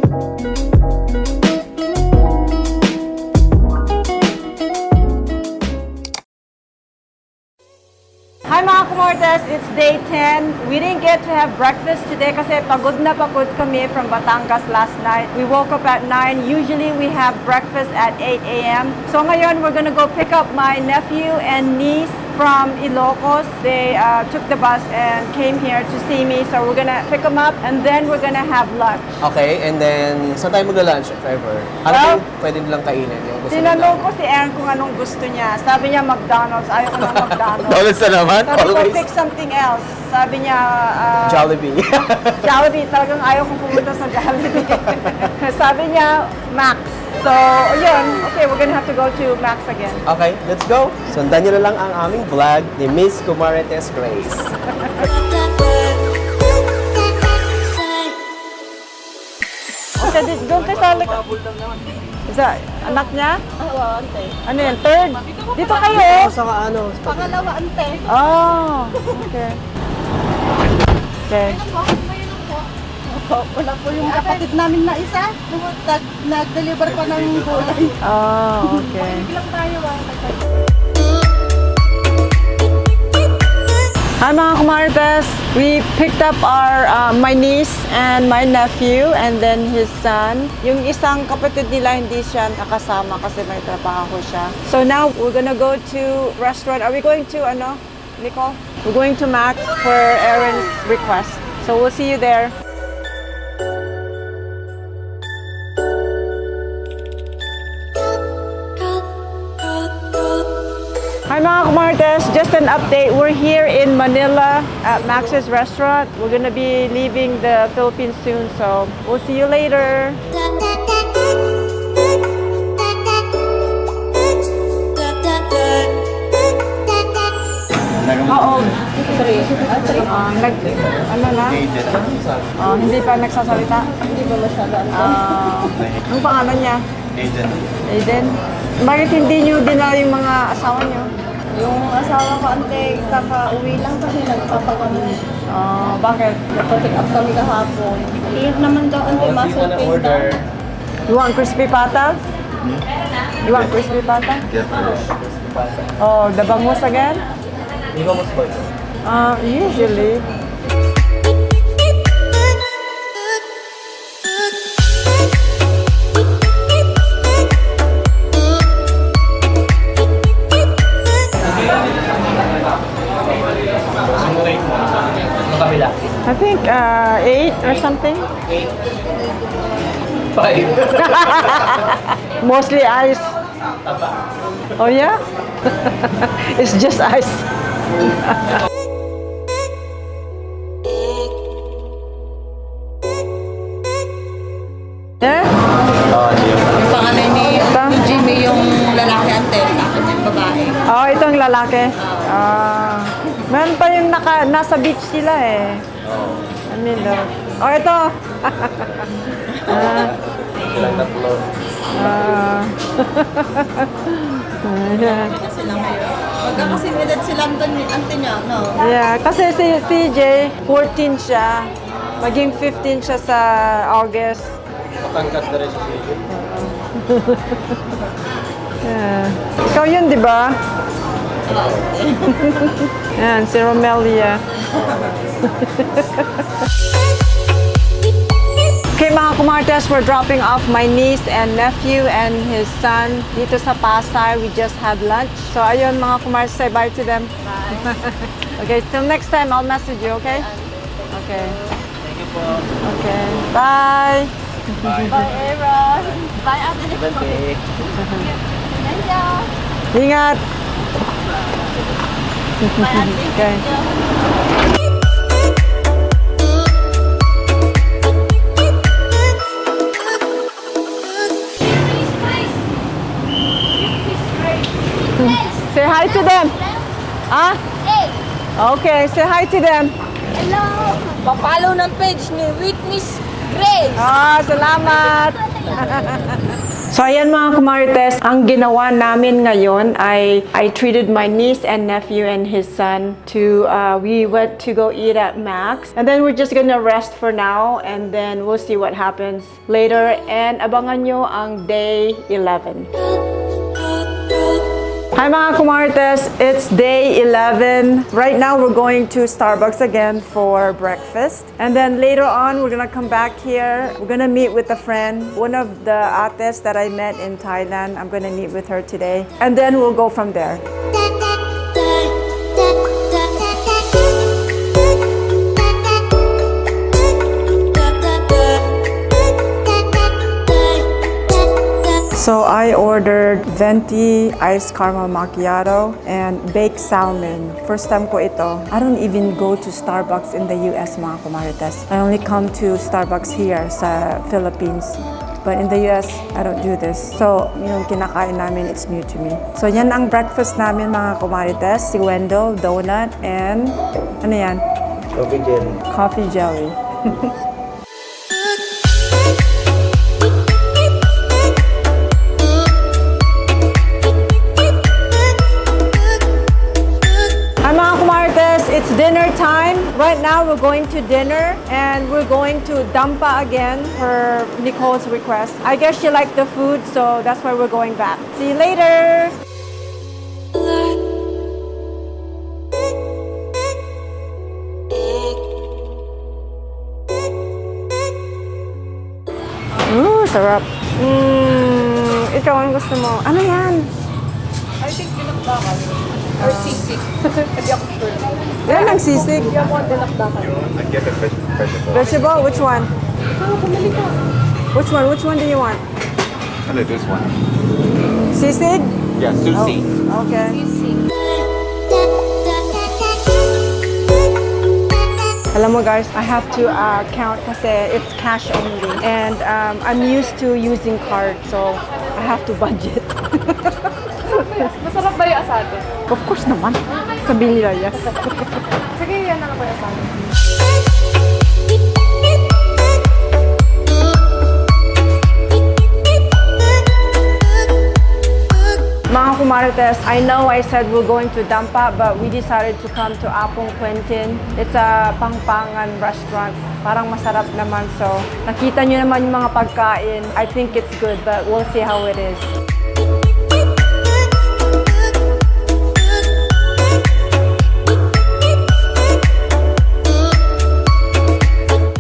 Hi mga kumortes, it's day 10. We didn't get to have breakfast today kasi pagod kami from Batangas last night. We woke up at 9. Usually we have breakfast at 8 a.m. So ngayon we're gonna go pick up my nephew and niece from Ilocos. They took the bus and came here to see me. So we're gonna pick them up and then we're gonna have lunch. Okay, and then saan tayo magla-lunch if ever? Ano yung pwede nilang kainin? Yung gusto Tinanong ko si Aaron kung anong gusto niya. Sabi niya McDonald's. Ayaw ko ng McDonald's. McDonald's na naman? Sabi ko, Always. pick something else. Sabi niya, Jollibee. Jollibee. Talagang ayaw kong pumunta sa Jollibee. Sabi niya, Max. So, yun. Okay, we're gonna have to go to Max again. Okay, let's go. Sundan nyo na lang ang aming vlog ni Miss Kumarites Grace. Okay, doon kayo sa Isa, anak niya? Oo, ante. Ano yan? Third? Dito kayo? Sa ano? Pangalawa, ante. Oh, okay. Okay. Wala po yung kapatid namin na isa. Nag-deliver pa ng gulay. Oh, okay. Ilang tayo Hi mga kumarites! We picked up our my niece and my nephew and then his son. Yung isang kapatid nila hindi siya nakasama kasi may trabaho siya. So now we're gonna go to restaurant. Are we going to Nicole? We're going to Max for Aaron's request. So we'll see you there. Hi mga kumarites, just an update. We're here in Manila at Max's restaurant. We're gonna be leaving the Philippines soon, so we'll see you later. How old? 3. Hindi pa nagsasalita? Hindi ba masyado? Anong pangalan niya? Aiden. Aiden? Bakit hindi niyo dinala yung mga asawa niyo? Yung asawa ko, ante, kaka-uwi lang kasi nagpapagamit. Bakit? Nagpa-pick up kami kahapon. Iyon naman daw, ante, masupin order. You want crispy pata? You want crispy pata? Yes, please. Oh, the bangus again? Di ba mas boy? Usually. I think 8 or something. 5. Mostly ice. Oh yeah? It's just ice. Yeah? Yung panganay ni Jimmy yung lalaki, ante, tapos yung babae. Oh, itong lalaki. Meron pa yung nasa beach sila eh. Oh, ito. Silang tatlo. Kasi lang ngayon. Magkakasimilad sila, ante niya, no? Yeah, kasi si CJ, 14 siya. Maging 15 siya sa August. Matangkat na rin siya. Yeah. Ikaw yun, di ba? Yan, si Romelia. Okay mga kumartes, we're dropping off my niece and nephew and his son dito sa Pasay. We just had lunch. So ayun mga kumartes, say bye to them. Bye. Okay, till next time, I'll message you, okay? Okay. Thank you po. Okay, bye. Bye. Bye, Aaron. Bye, ate. Bye. Thank you. Ingat. Bye, ate. Okay. Say hi to them. Ah? Okay, say hi to them. Hello. Pa-follow ng page ni Witness Grace. Salamat. So ayan mga kumarites, ang ginawa namin ngayon ay I treated my niece and nephew and his son to, we went to go eat at Max. And then we're just gonna rest for now and then we'll see what happens later. And abangan nyo ang day 11. Hi mga kumarites, it's day 11. Right now we're going to Starbucks again for breakfast. And then later on we're gonna come back here. We're gonna meet with a friend, one of the ates that I met in Thailand. I'm gonna meet with her today. And then we'll go from there. So I ordered venti iced caramel macchiato and baked salmon. First time ko ito. I don't even go to Starbucks in the US mga kumarites. I only come to Starbucks here sa Philippines. But in the US, I don't do this. So, yung kinakain namin, it's new to me. So, yan ang breakfast namin mga kumarites. Si Wendell, donut, and ano yan? Coffee jelly. Coffee jelly. It's dinner time. Right now we're going to dinner and we're going to Dampa again per Nicole's request. I guess she liked the food, so that's why we're going back. See you later. Ooh, sarap. Ikaw, ang gusto mo? Ano yan? I think pinakbakan. Or sisig. Hindi ako sure. Yan ang sisig. Hindi ako ang pinakbakan. I get the vegetable. Vegetable? Which one? Ikaw, pumili ka. Which one? Which one do you want? And this one. Sisig? Yeah, sushi. Okay. Sisig. Alam mo guys, I have to count kasi it's cash only. And I'm used to using card, so I have to budget. Masarap ba yung asado? Of course naman. Sabihin nila, yes. Sige, yan na lang po yung asado. Mga kumarites, I know I said we're going to Dampa, but we decided to come to Apong Quentin. It's a pangpangan restaurant. Parang masarap naman. So, nakita nyo naman yung mga pagkain. I think it's good, but we'll see how it is.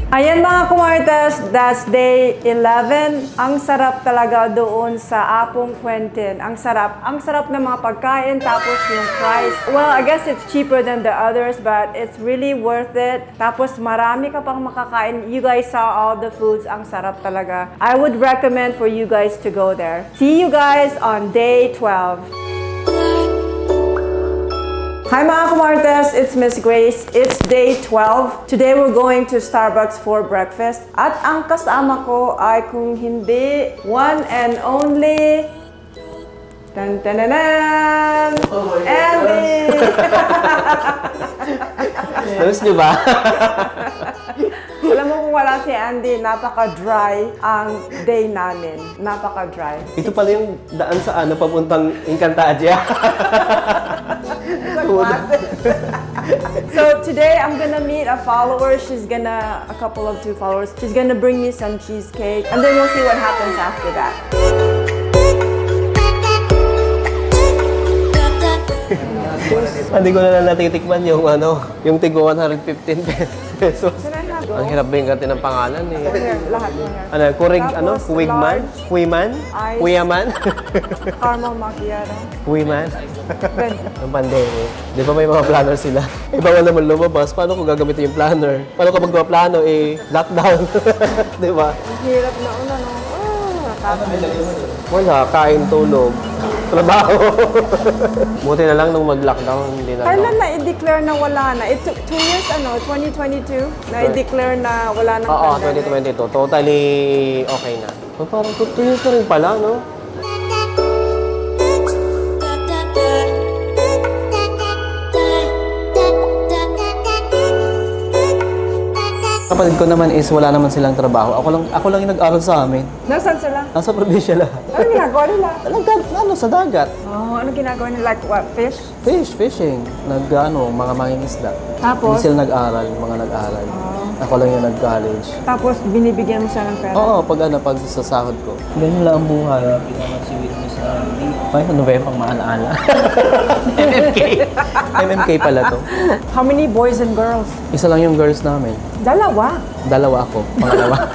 Ayan mga kumarites, that's day 11. Ang sarap talaga doon sa Apong Quentin. Ang sarap. Ang sarap ng mga pagkain, tapos yung price. Well, I guess it's cheaper than the others, but it's really worth it. Tapos marami ka pang makakain. You guys saw all the foods. Ang sarap talaga. I would recommend for you guys to go there. See you guys on day 12. Hi mga kumarites, it's Miss Grace. It's day 12. Today we're going to Starbucks for breakfast. At ang kasama ko ay kung hindi one and only Tan-tan-nan! Andy! Namiss niyo ba? Alam mo kung wala si Andy, napaka-dry ang day namin. Napaka-dry. Ito pala yung daan sa papuntang Encantadia. So today I'm gonna meet a follower. A couple of two followers. She's gonna bring me some cheesecake, and then we'll see what happens after that. Hindi ko na natitikman yung yung tigo 115 pesos. Ang hirap ba yung ng pangalan eh. Lahat mo yan. Ano, kurig, Tapos, kuwigman? large, Kuwiman? ice. Kuyaman? Caramel macchiato. Kuwiman? Good. Ang pandemic. Di ba may mga planner sila? Eh, bawal naman lumabas. Paano ko gagamitin yung planner? Paano ka magpa-plano? Lockdown. Di ba? Ang hirap na una, no? Wala, kain, tulog. Trabaho. Buti na lang nung mag-lockdown, hindi na. Kailan na i-declare na wala na? It took 2 years, 2022? Na i-declare na wala nang Oo, pandemic. 2022. Totally okay na. Parang 2 years na rin pala, no? Kapatid ko naman is wala naman silang trabaho. Ako lang yung nag-aral sa amin. Nasaan sila? Nasa probinsya lahat. Ano ginagawa nila? Sa dagat. Oh, ano ginagawa nila? Like what? Fish? Fishing. Mga mangingisda. Tapos? Hindi sila nag-aral, mga nag-aral. Ako lang yung nag-college. Tapos binibigyan mo siya ng pera? Oo, pag sasahod ko. Ganyan lang ang buhay. Pinamasiwit mo sa ay, ano ba yung pang maalaala? MMK. MMK pala to. How many boys and girls? Isa lang yung girls namin. Dalawa. Dalawa ako, pangalawa.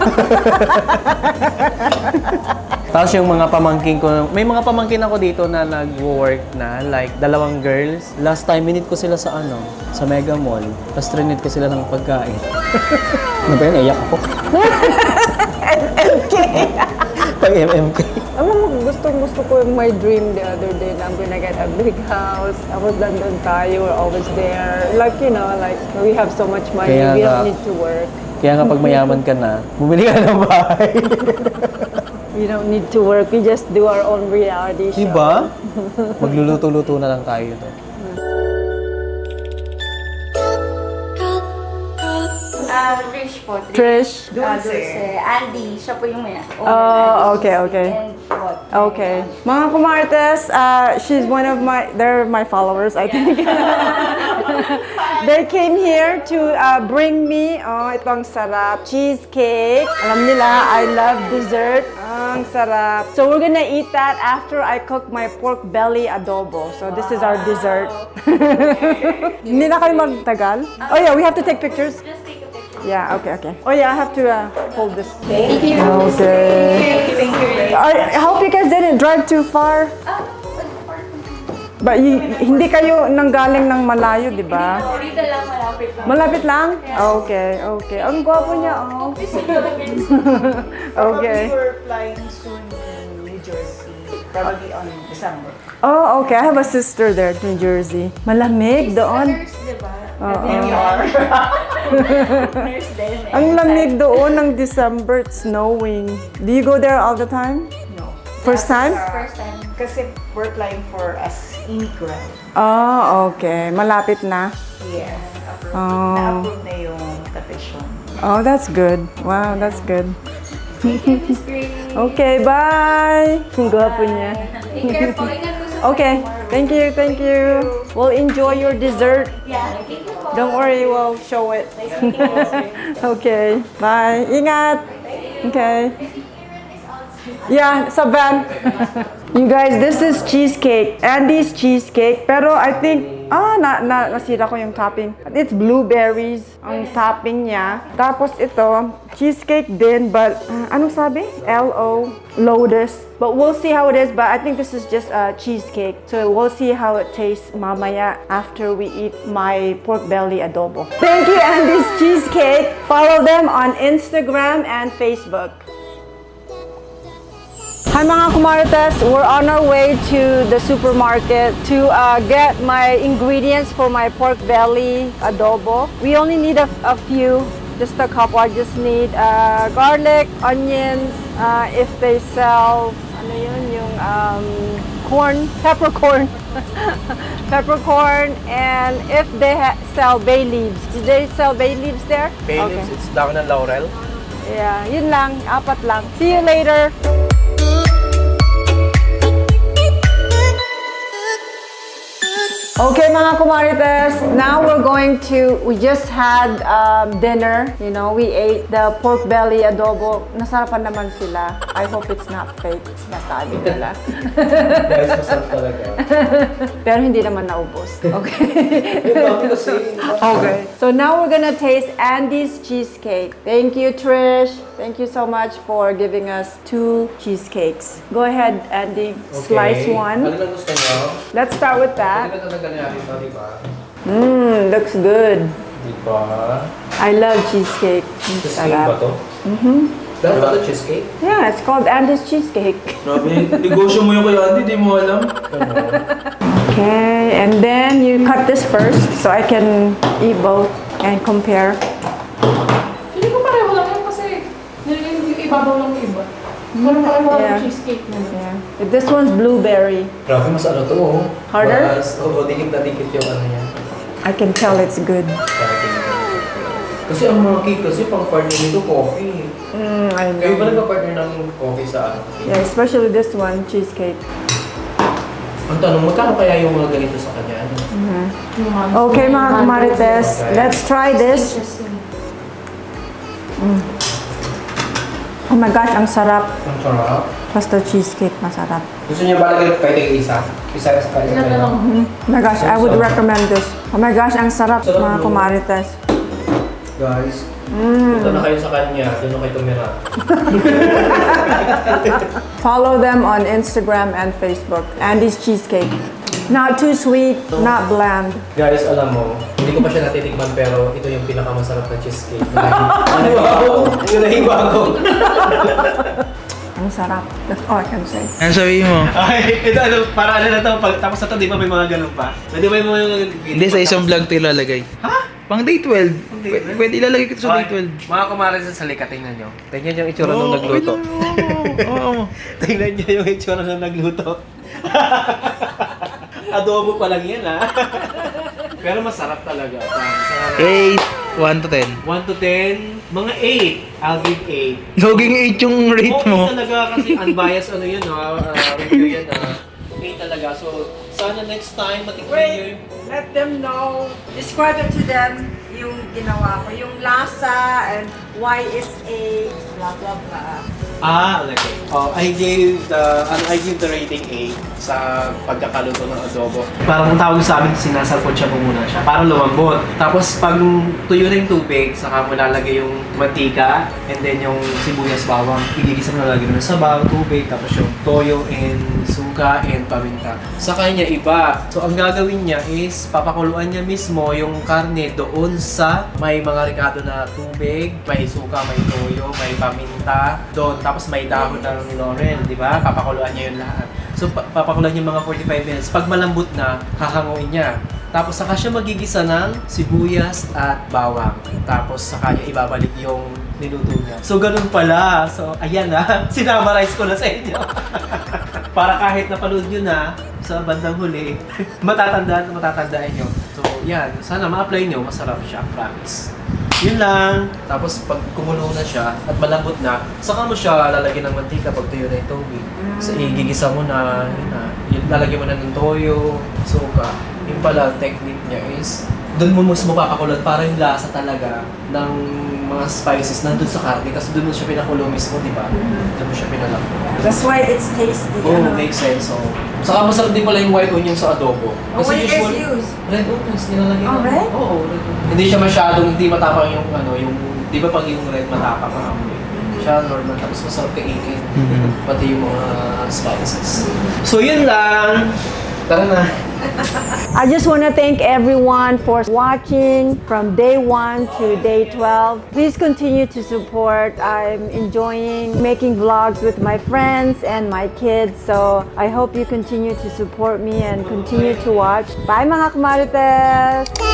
Tapos yung mga pamangkin ko, may mga pamangkin ako dito na nag-work na, like, 2 girls. Last time, minute ko sila sa Mega Mall. Tapos trinit ko sila ng pagkain. Ano ba yun? Iyak ako. MMK. Pag MMK. Alam mo, gusto ko yung my dream the other day na I'm gonna get a big house. Tapos nandun tayo, we're always there. Like, like, we have so much money, Kaya we nga- don't need to work. Kaya nga pag mayaman ka na, bumili ka ng bahay. We don't need to work, we just do our own reality show. Diba? Magluluto-luto na lang tayo to. Trish po. Trish? Dulce. Andy, siya po yung may Oh, okay. And what? Okay. Mga kumartes, she's one of they're my followers, I think. They came here to bring me, itong sarap, cheesecake. Alam nila, I love dessert. Ang sarap. So we're gonna eat that after I cook my pork belly adobo. So this is our dessert. Hindi na kayo magtagal? Oh yeah, we have to take pictures. Just take a picture. Yeah, okay. Oh yeah, I have to hold this. Thank you. Okay. Thank you. I hope you guys didn't drive too far. But hindi kayo nanggaling ng malayo, di ba? Dito lang, malapit lang. Malapit lang? Okay. Ang gwapo niya, oh. Okay. We're flying soon in New Jersey, probably on December. Oh, okay. I have a sister there, New Jersey. Malamig doon. Nurse, diba? Nurse din. Ang lamig doon ng December, it's snowing. Do you go there all the time? No. First time? First time. Kasi we're flying for as immigrant. Oh, okay. Malapit na. Yes. Oh. Na-approve na yung petition. Oh, that's good. Wow, that's good. Miss Grace. Okay, bye! Ang gwapo niya. Take care po. Ingat po sa Okay, thank you. We'll enjoy your dessert. Yeah, thank you po. Don't worry, we'll show it. Okay, bye. Ingat! Okay. Yeah, sa van. You guys, this is cheesecake. Andy's cheesecake. Pero I think, nasira ko yung topping. It's blueberries ang topping niya. Tapos ito, cheesecake din, but anong sabi? L-O, lotus. But we'll see how it is, but I think this is just a cheesecake. So we'll see how it tastes mamaya after we eat my pork belly adobo. Thank you, Andy's Cheesecake. Follow them on Instagram and Facebook. Hi mga kumarites, we're on our way to the supermarket to get my ingredients for my pork belly adobo. We only need a few, just a couple. I just need garlic, onions, if they sell, corn, peppercorn, peppercorn, and if they sell bay leaves. Do they sell bay leaves there? Bay leaves, it's dahon ng laurel. Yeah, yun lang, 4 lang. See you later. Okay mga kumarites, now we just had dinner. We ate the pork belly adobo. Nasarapan naman sila. I hope it's not fake. Sinasabi nila. Guys, masarap talaga. Pero hindi naman naubos. Okay. Okay. So now we're gonna taste Andy's cheesecake. Thank you, Trish. Thank you so much for giving us 2 cheesecakes. Go ahead, Andy. Slice one. Ano na gusto niyo? Let's start with that. Hindi ba talaga natin ito, di ba? Looks good. Di ba? I love cheesecake. Cheesecake ba to? Dahil ba ito cheesecake? Yeah, it's called Andy's Cheesecake. Grabe, negosyo mo yung kay Andy, di mo alam. Okay, and then you cut this first so I can eat both and compare. Hindi ko pareho lang yan kasi yung ibabaw lang yung iba. Pareho lang Yeah. yung cheesecake na. Yeah. This one's blueberry. Grabe, mas ano to, oh. Harder? Mas, dikit na dikit yung ano niya. I can tell it's good. Kasi ang mga cake kasi pang partner nito coffee. I Kayo ba know. nagpa-partner ng coffee sa ano? Yeah, especially this one, cheesecake. Ang tanong, magkano kaya yung mga ganito sa kanya? Ano? Okay, mga kumarites, let's try this. Oh my gosh, ang sarap. Ang sarap. Basta cheesecake, masarap. Gusto niyo ba lagay kahit yung isa? Isa sa kanya. Oh my gosh, I would recommend this. Oh my gosh, ang sarap, mga kumarites. Guys, punta na kayo sa kanya. Doon na kayo tumira. Follow them on Instagram and Facebook. Andy's Cheesecake. Not too sweet, not bland. Guys, alam mo, hindi ko pa siya natitikman pero ito yung pinakamasarap na cheesecake. Wow! Yung nahiwa ko. Ang sarap. That's all I can say. Ano sabihin mo? Ay, ito ano, para ano na to, tapos na to, di ba may mga ganun pa? Di ba may mga Hindi, sa isang vlog ito ilalagay. Ha? Pang day 12. Pwede ilalagay ko sa day 12. Mga kumarin sa salika, tingnan nyo. Tingnan yung itsura nung nagluto. Oo. Tingnan nyo yung itsura nung nagluto. Adobo pa lang yan, ha? Pero masarap talaga. Masarap. 8, 1 to 10. 1 to 10, mga 8. I'll give 8. Goging 8 yung rate mo. Okay talaga kasi unbiased ano yun, ha? Review yan, ha? 8 talaga. So, sana next time matikman nyo yung... Let them know. Describe it to them yung ginawa ko. Yung lasa and why it's a blah blah blah. Okay. I gave the rating 8 sa pagkakaluto ng adobo. Parang ang tawag sa amin, sinasalpot siya po muna siya. Parang lumambot. Tapos pag tuyo na yung tubig, saka mo lalagay yung mantika and then yung sibuyas bawang. Igigisa mo lalagay ng sabaw, tubig, tapos yung toyo and suka and paminta. Sa kanya iba. So ang gagawin niya is papakuluan niya mismo yung karne doon sa may mga ricado na tubig, may suka, may toyo, may paminta, doon. Tapos may dahon ng laurel, di ba? Papakuluan niya yung lahat. So papakuluan niya mga 45 minutes. Pag malambot na, hahanguin niya. Tapos saka siya magigisa ng sibuyas at bawang. Tapos saka niya ibabalik yung niluto niya. So ganun pala. So ayan na, sinamarize ko na sa inyo. Para kahit napanood nyo na sa bandang huli, matatandaan nyo. So yan, sana ma-apply nyo, masarap siya, promise. Yun lang. Tapos pag kumulo na siya at malambot na, saka mo siya lalagyan ng mantika pag tuyo na yung tubig. So igigisa mo na, lalagyan mo na ng toyo, suka. Yung pala, technique niya is, doon mo mismo papakulan para yung lasa talaga ng mga spices nandun sa karne. Kasi doon mo siya pinakulo mismo, di ba? Doon mo siya pinalaki. That's why it's tasty. Oh, makes sense. So, saka masarap din pala yung white onion sa adobo. What do you guys use? Red onions, nilalagay Oh, na. red? Oo, red onions. Hindi siya masyadong, hindi matapang yung di ba pag yung red matapang ang amoy? Siya normal, tapos masarap kainin. Pati yung mga spices. So yun lang. Tara na. I just want to thank everyone for watching from day 1 to day 12. Please continue to support. I'm enjoying making vlogs with my friends and my kids. So I hope you continue to support me and continue to watch. Bye mga kumarites!